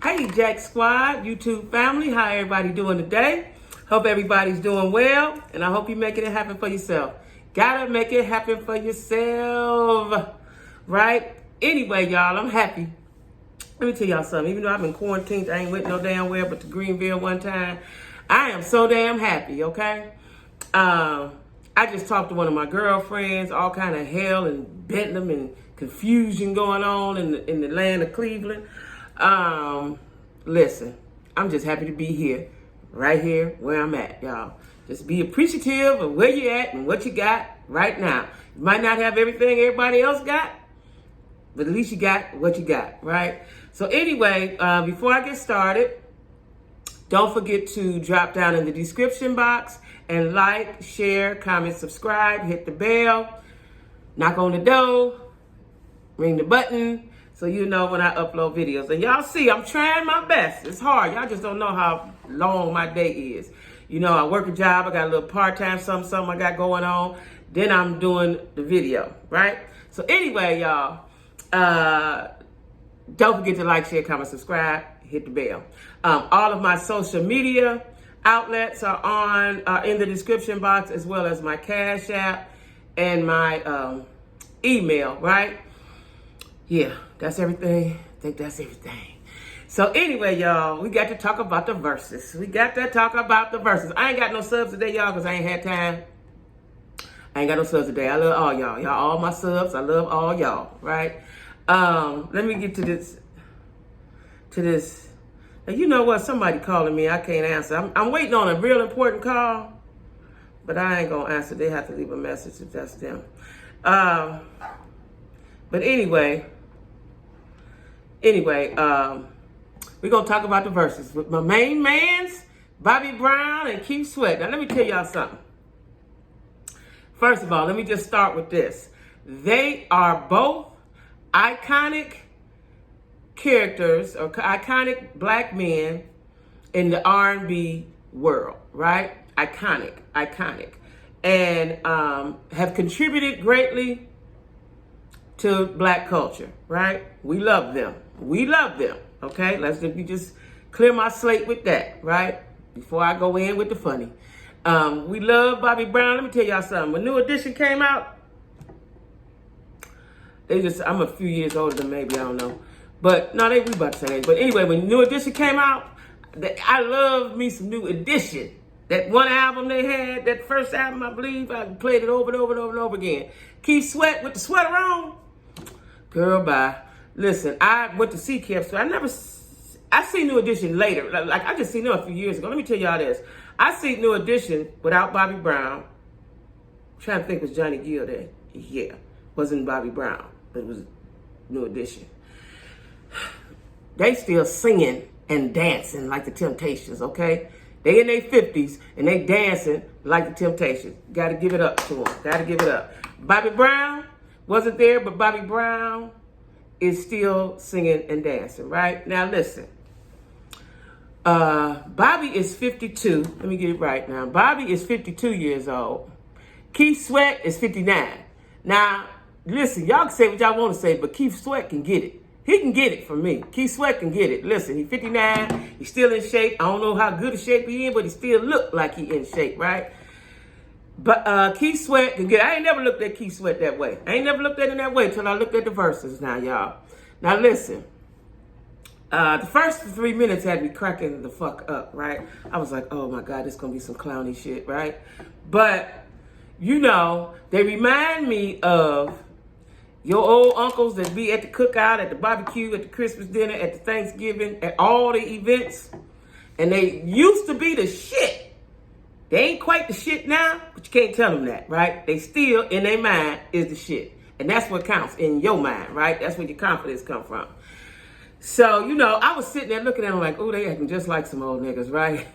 Hey, Jack Squad, YouTube family, how everybody doing today? Hope everybody's doing well, and I hope you're making it happen for yourself. Gotta make it happen for yourself, right? Anyway, y'all, I'm happy. Let me tell y'all something. Even though I've been quarantined, I ain't went no damn where but to Greenville one time. I am so damn happy, okay? I just talked to one of my girlfriends, all kind of hell and bedlam and confusion going on in the land of Cleveland. Listen, I'm just happy to be right here where I'm at, y'all. Just be appreciative of where you're at and what you got right now. You might not have everything everybody else got, but at least you got what you got, right? So anyway, before I get started, don't forget to drop down in the description box and like, share, comment, subscribe, hit the bell, knock on the door, ring the button, so you know when I upload videos. And y'all see, I'm trying my best. It's hard. Y'all just don't know how long my day is. You know, I work a job. I got a little part-time something I got going on. Then I'm doing the video, right? So anyway, y'all, don't forget to like, share, comment, subscribe, hit the bell. All of my social media outlets are in the description box, as well as my Cash App and my email, right? Yeah, that's everything. I think that's everything. So anyway, y'all, we got to talk about the Verzuz. I ain't got no subs today, y'all, because I ain't had time. I ain't got no subs today. I love all y'all. Y'all all my subs. I love all y'all, right? Let me get to this. Now, you know what? Somebody calling me. I can't answer. I'm waiting on a real important call, but I ain't going to answer. They have to leave a message if that's them. But anyway, we're going to talk about the Verzuz with my main mans, Bobby Brown and Keith Sweat. Now, let me tell y'all something. First of all, let me just start with this. They are both iconic characters or iconic black men in the R&B world, right? Iconic. And have contributed greatly to black culture, right? We love them, okay? Let me just clear my slate with that, right? Before I go in with the funny. We love Bobby Brown. Let me tell y'all something. When New Edition came out, I'm a few years older than maybe, I don't know. But, no, we about the same age. But anyway, when New Edition came out, I love me some New Edition. That one album they had, that first album, I believe, I played it over and over again. Keith Sweat with the sweater on. Girl, bye. Listen, I went to see Keith Sweat. I seen New Edition later. Like, I just seen them a few years ago. Let me tell y'all this. I seen New Edition without Bobby Brown. I'm trying to think, was Johnny Gill there? Yeah. Wasn't Bobby Brown. It was New Edition. They still singing and dancing like the Temptations, okay? They in their 50s and they dancing like the Temptations. Got to give it up to them. Got to give it up. Bobby Brown wasn't there, but Bobby Brown is still singing and dancing, right? Now listen. Bobby is 52. Let me get it right now. Bobby is 52 years old. Keith Sweat is 59. Now, listen, y'all can say what y'all want to say, but Keith Sweat can get it. He can get it from me. Keith Sweat can get it. Listen, he's 59. He's still in shape. I don't know how good a shape he in, but he still look like he in shape, right? But Keith Sweat can get it. I ain't never looked at Keith Sweat that way. I ain't never looked at him that way until I looked at the Verzuz now, y'all. Now, listen. The first 3 minutes had me cracking the fuck up, right? I was like, oh, my God, this going to be some clowny shit, right? But, you know, they remind me of your old uncles that be at the cookout, at the barbecue, at the Christmas dinner, at the Thanksgiving, at all the events. And they used to be the shit. They ain't quite the shit now, but you can't tell them that, right? They still, in their mind, is the shit. And that's what counts in your mind, right? That's where your confidence come from. So, you know, I was sitting there looking at them like, oh, they acting just like some old niggas, right?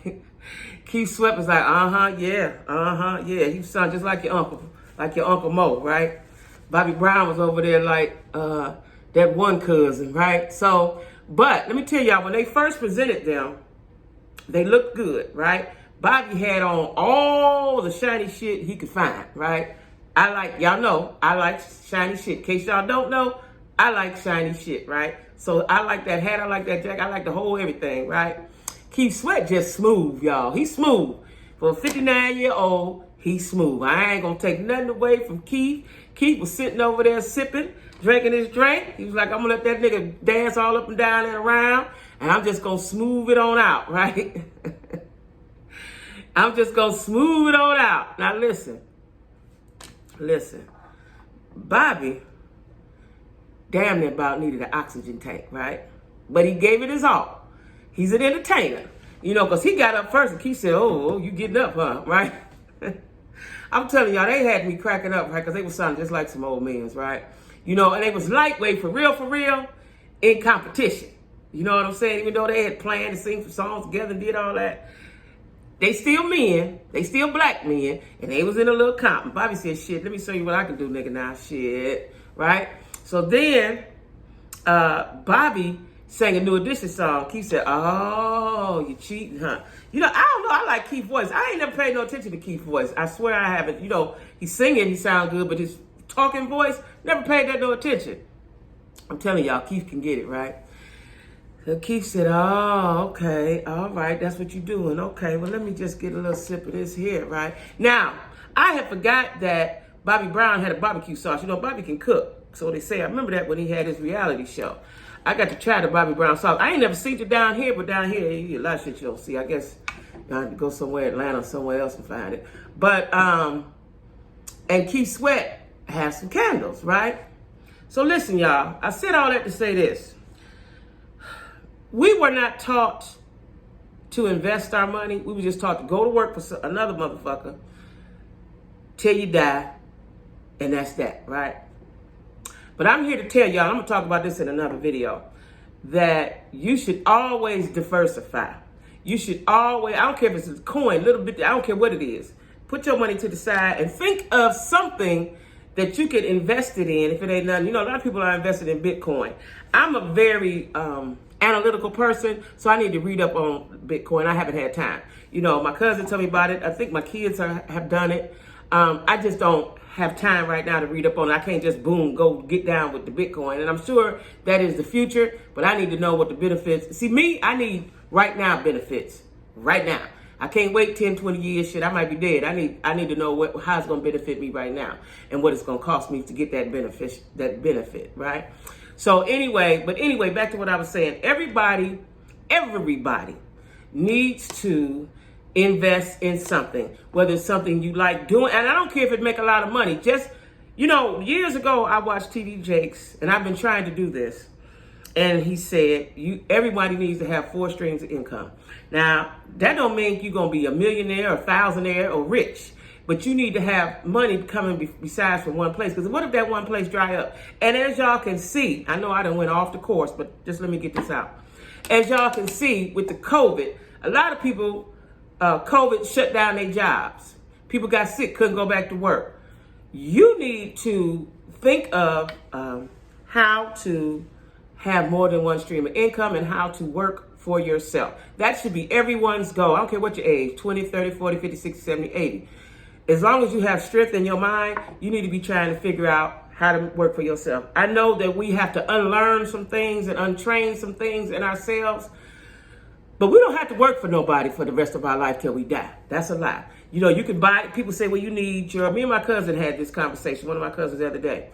Keith Sweat was like, yeah. He sound just like your Uncle Mo, right? Bobby Brown was over there like that one cousin, right? So, but let me tell y'all, when they first presented them, they looked good, right? Bobby had on all the shiny shit he could find, right? Y'all know, I like shiny shit. In case y'all don't know, I like shiny shit, right? So I like that hat, I like that jacket, I like the whole everything, right? Keith Sweat just smooth, y'all. He's smooth. For a 59-year-old, he's smooth. I ain't gonna take nothing away from Keith. Keith was sitting over there sipping, drinking his drink. He was like, I'm gonna let that nigga dance all up and down and around, and I'm just gonna smooth it on out, right? I'm just gonna smooth it on out. Now listen. Bobby damn near about needed an oxygen tank, right? But he gave it his all. He's an entertainer, you know, because he got up first and Keith said, oh, you getting up, huh, right? I'm telling y'all, they had me cracking up, right, because they were sounding just like some old men, right? You know, and they was lightweight for real, in competition. You know what I'm saying? Even though they had planned to sing some songs together and did all that, they still men, they still black men, and they was in a little comp. And Bobby said, shit, let me show you what I can do, nigga, now, shit, right? So then, Bobby sang a New Edition song. Keith said, oh, you cheating, huh? You know, I don't know, I like Keith's voice. I ain't never paid no attention to Keith's voice. I swear I haven't. You know, he's singing, he sound good, but his talking voice, never paid that no attention. I'm telling y'all, Keith can get it, right? So Keith said, oh, okay, all right, that's what you're doing. Okay, well, let me just get a little sip of this here, right? Now, I had forgot that Bobby Brown had a barbecue sauce. You know, Bobby can cook, so they say. I remember that when he had his reality show. I got to try the Bobby Brown sauce. I ain't never seen it down here, but down here, a lot of shit you don't see. I guess I have to go somewhere, Atlanta, or somewhere else to find it. But, and Keith Sweat has some candles, right? So listen, y'all, I said all that to say this. We were not taught to invest our money. We were just taught to go to work for another motherfucker till you die, and that's that, right? But I'm here to tell y'all, I'm going to talk about this in another video, that you should always diversify. You should always, I don't care if it's a coin, little bit, I don't care what it is. Put your money to the side and think of something that you could invest it in if it ain't nothing. You know, a lot of people are invested in Bitcoin. I'm a very analytical person, so I need to read up on Bitcoin. I haven't had time. You know, my cousin told me about it. I think my kids have done it. I just don't have time right now to read up on it. I can't just boom, go get down with the Bitcoin. And I'm sure that is the future, but I need to know what the benefits. See, me, I need right now benefits. Right now. I can't wait 10, 20 years, shit, I might be dead. I need to know how it's going to benefit me right now and what it's going to cost me to get that benefit, right? So anyway, back to what I was saying. Everybody needs to invest in something, whether it's something you like doing. And I don't care if it make a lot of money. Just, you know, years ago, I watched TD Jakes, and I've been trying to do this. And he said, everybody needs to have 4 streams of income. Now, that don't mean you're going to be a millionaire or thousandaire or rich. But you need to have money coming besides from one place. Because what if that one place dry up? And as y'all can see, I know I done went off the course, but just let me get this out. As y'all can see, with the COVID, a lot of people, COVID shut down their jobs. People got sick, couldn't go back to work. You need to think of how to have more than one stream of income and how to work for yourself. That should be everyone's goal. I don't care what your age, 20, 30, 40, 50, 60, 70, 80. As long as you have strength in your mind, you need to be trying to figure out how to work for yourself. I know that we have to unlearn some things and untrain some things in ourselves, but we don't have to work for nobody for the rest of our life till we die. That's a lie. You know, you can buy, people say, well, you need your, me and my cousin had this conversation, one of my cousins the other day.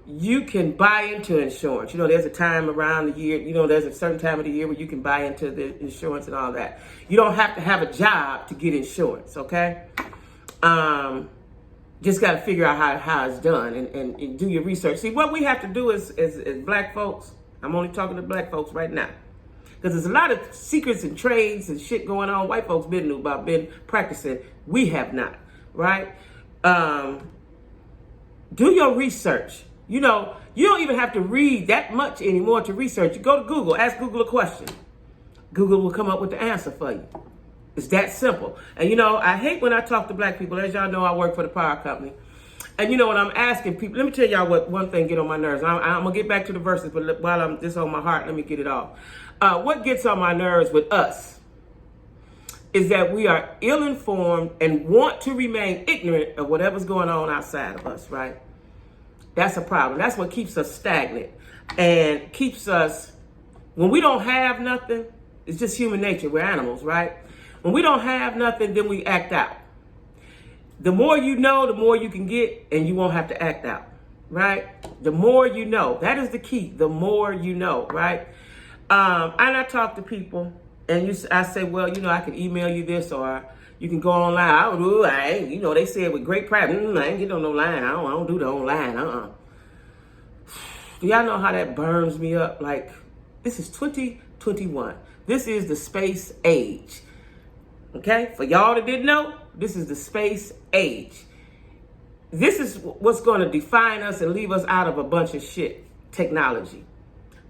You can buy into insurance. You know, there's a time around the year, you know, there's a certain time of the year where you can buy into the insurance and all that. You don't have to have a job to get insurance, okay? Just got to figure out how it's done and do your research. See, what we have to do as black folks, I'm only talking to black folks right now, because there's a lot of secrets and trades and shit going on. White folks been practicing. We have not, right? Do your research. You know, you don't even have to read that much anymore to research. You go to Google, ask Google a question. Google will come up with the answer for you. It's that simple. And you know, I hate when I talk to black people. As y'all know, I work for the power company. And you know, when I'm asking people, let me tell y'all what one thing get on my nerves. I'm going to get back to the verses, but while I'm this on my heart, let me get it off. What gets on my nerves with us is that we are ill-informed and want to remain ignorant of whatever's going on outside of us, right? That's a problem. That's what keeps us stagnant and keeps us, when we don't have nothing, it's just human nature. We're animals, right? When we don't have nothing, then we act out. The more you know, the more you can get, and you won't have to act out, right? The more you know. That is the key. The more you know, right? And I talk to people, and I say, well, I can email you this, or you can go online. They say it with great pride. I ain't get on no line. I don't do the online. Do y'all know how that burns me up? Like, this is 2021. This is the space age. Okay? For y'all that didn't know, this is the space age. This is what's going to define us and leave us out of a bunch of shit. Technology.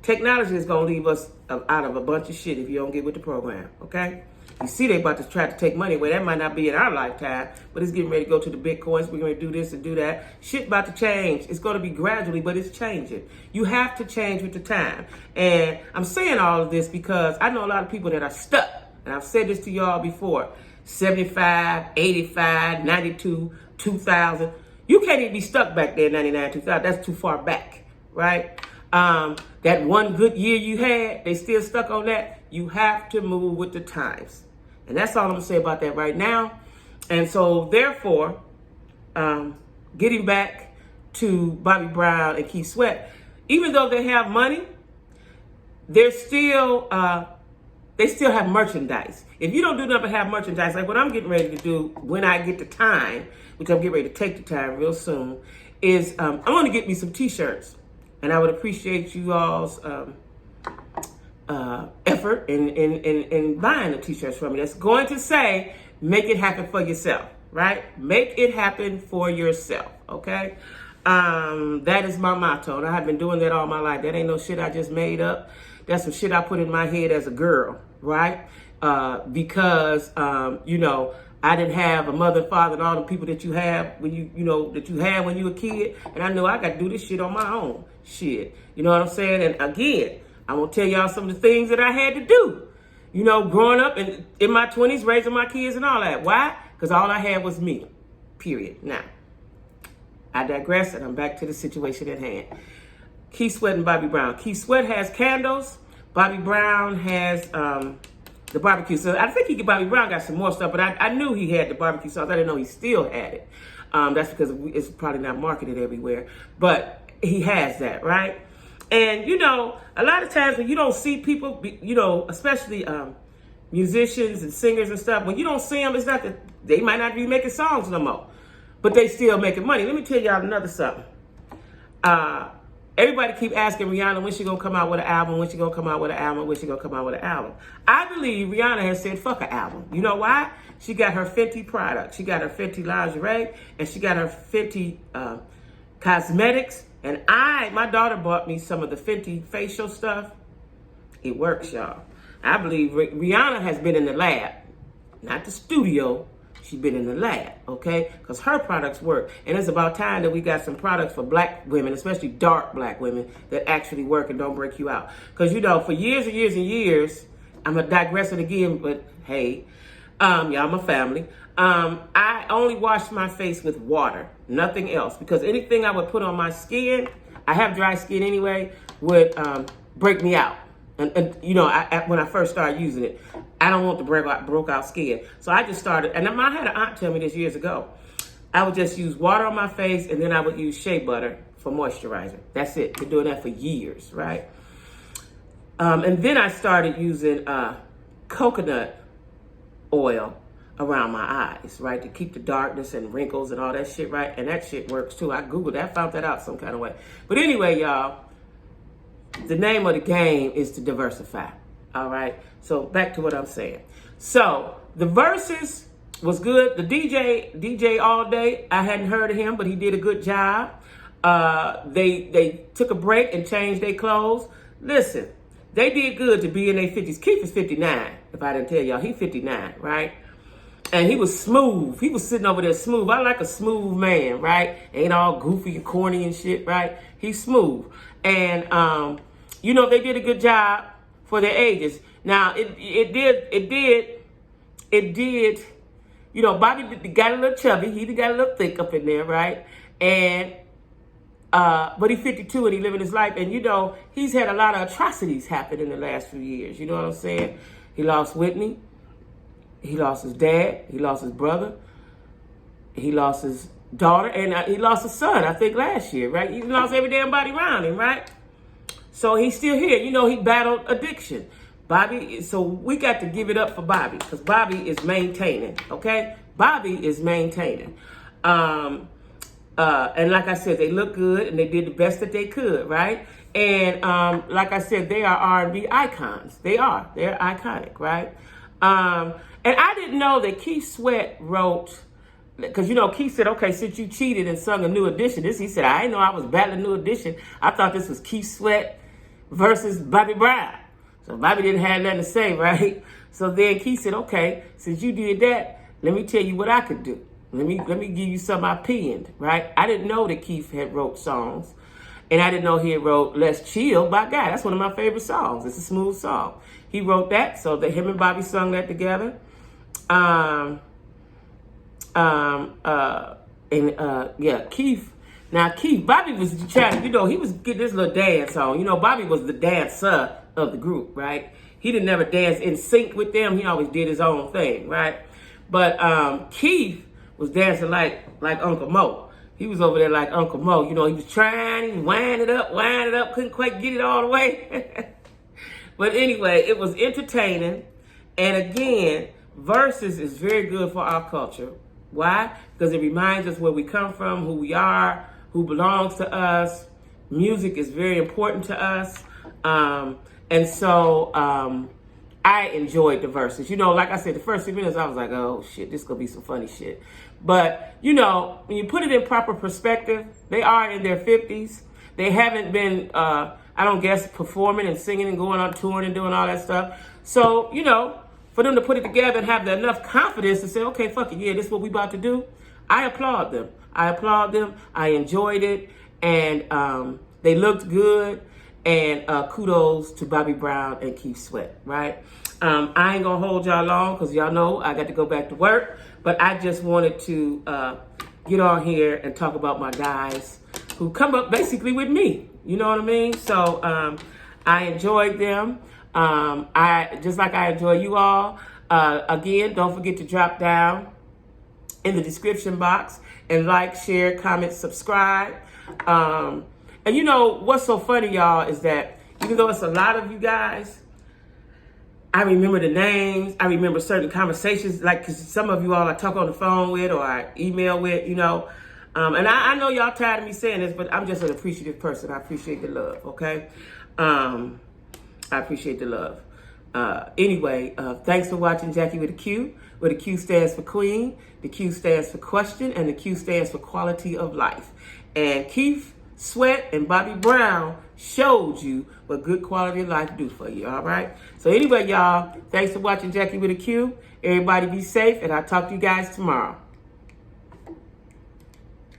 Technology is going to leave us out of a bunch of shit if you don't get with the program. Okay? You see they about to try to take money away. That might not be in our lifetime, but it's getting ready to go to the Bitcoins. We're going to do this and do that. Shit about to change. It's going to be gradually, but it's changing. You have to change with the time. And I'm saying all of this because I know a lot of people that are stuck. And I've said this to y'all before. 75, 85, 92, 2000. You can't even be stuck back there, 99, 2000. That's too far back, right? That one good year you had, they still stuck on that. You have to move with the times. And that's all I'm going to say about that right now. And so, therefore, getting back to Bobby Brown and Keith Sweat, even though they have money, they still have merchandise. If you don't do nothing but have merchandise, like what I'm getting ready to do when I get the time, which I'm getting ready to take the time real soon, is I'm going to get me some T-shirts. And I would appreciate you all's effort in buying the T-shirts from me. That's going to say, make it happen for yourself, right? Make it happen for yourself, okay? That is my motto. And I have been doing that all my life. That ain't no shit I just made up. That's some shit I put in my head as a girl, right? Because, I didn't have a mother, father, and all the people that you have when that you had when you were a kid. And I know I got to do this shit on my own. Shit. You know what I'm saying? And again, I'm going to tell y'all some of the things that I had to do. Growing up in my 20s, raising my kids and all that. Why? Because all I had was me. Period. Now, I digress, and I'm back to the situation at hand. Keith Sweat and Bobby Brown. Keith Sweat has candles. Bobby Brown has the barbecue sauce. I think Bobby Brown got some more stuff, but I knew he had the barbecue sauce. I didn't know he still had it. That's because it's probably not marketed everywhere. But he has that, right? And, a lot of times when you don't see people, especially musicians and singers and stuff, when you don't see them, it's not that they might not be making songs no more, but they still making money. Let me tell y'all another something. Everybody keep asking Rihanna when she gonna come out with an album, when she gonna come out with an album, when she gonna come out with an album. I believe Rihanna has said fuck an album. You know why? She got her Fenty product. She got her Fenty lingerie, and she got her Fenty cosmetics. And my daughter bought me some of the Fenty facial stuff. It works, y'all. I believe Rihanna has been in the lab, not the studio. She's been in the lab, okay? Because her products work. And it's about time that we got some products for black women, especially dark black women, that actually work and don't break you out. Because, for years and years and years, I'm going to digress it again, but hey, y'all my family. I only wash my face with water, nothing else. Because anything I would put on my skin, I have dry skin anyway, would break me out. And when I first started using it, I don't want the broke out skin. So I just started, and I had an aunt tell me this years ago. I would just use water on my face, and then I would use shea butter for moisturizer. That's it. Been doing that for years, right? And then I started using coconut oil around my eyes, right? To keep the darkness and wrinkles and all that shit, right? And that shit works too. I Googled that, found that out some kind of way. But anyway, y'all, the name of the game is to diversify. All right. So back to what I'm saying. So the Verzuz was good. The DJ all day. I hadn't heard of him, but he did a good job. They took a break and changed their clothes. Listen, they did good to be in their 50s. Keith is 59. If I didn't tell y'all, he's 59, right? And he was smooth. He was sitting over there smooth. I like a smooth man, right? Ain't all goofy and corny and shit, right? He's smooth. And, they did a good job for their ages. Now, it did, Bobby got a little chubby. He got a little thick up in there, right? And But he's 52 and he living his life. And, you know, he's had a lot of atrocities happen in the last few years. You know what I'm saying? He lost Whitney. He lost his dad. He lost his brother. He lost his daughter. And he lost his son, I think, last year, right? He lost every damn body around him, right? So he's still here. You know, he battled addiction. Bobby, so we got to give it up for Bobby because Bobby is maintaining, okay? Bobby is maintaining. And like I said, they look good and they did the best that they could, right? And like I said, they are R&B icons. They are. They're iconic, right? And I didn't know that Keith Sweat wrote, because, you know, Keith said, okay, since you cheated and sung a New Edition, he said, I didn't know I was battling New Edition. I thought this was Keith Sweat versus Bobby Brown. So Bobby didn't have nothing to say, right? So then Keith said, okay, since you did that, let me tell you what I could do. Let me give you some I penned, right? I didn't know that Keith had wrote songs. And I didn't know he had wrote Let's Chill by Guy. That's one of my favorite songs. It's a smooth song. He wrote that, so that him and Bobby sung that together. Keith. Now, Keith, Bobby was trying, you know, he was getting this little dance on. You know, Bobby was the dancer of the group, right? He didn't never dance in sync with them. He always did his own thing, right? But Keith was dancing like Uncle Mo. He was over there like Uncle Mo. You know, he was trying, he wind it up, couldn't quite get it all the way. But anyway, it was entertaining. And again, Verzuz is very good for our culture. Why? Because it reminds us where we come from, who we are, who belongs to us. Music is very important to us. And so I enjoyed the Verzuz. You know, like I said, the first 2 minutes, I was like, oh, shit, this is going to be some funny shit. But, you know, when you put it in proper perspective, they are in their 50s. They haven't been, I don't guess, performing and singing and going on touring and doing all that stuff. So, you know, for them to put it together and have enough confidence to say, okay, fuck it, yeah, this is what we about to do, I applaud them. I enjoyed it. And they looked good. And kudos to Bobby Brown and Keith Sweat, right? I ain't going to hold y'all long because y'all know I got to go back to work. But I just wanted to get on here and talk about my guys who come up basically with me. You know what I mean? So I enjoyed them. Just like I enjoy you all. Again, don't forget to drop down in the description box and like, share, comment, subscribe. And you know what's so funny, y'all, is that even though it's a lot of you guys, I remember the names. I remember certain conversations, like, because some of you all I talk on the phone with or I email with, you know. And I know y'all tired of me saying this, but I'm just an appreciative person. I appreciate the love, okay? I appreciate the love. Anyway, thanks for watching Jackie with a Q, where the Q stands for Queen, the Q stands for Question, and the Q stands for Quality of Life. And Keith Sweat and Bobby Brown showed you what good quality of life do for you, all right? So anyway, y'all, thanks for watching Jackie with a Q. Everybody be safe, and I'll talk to you guys tomorrow.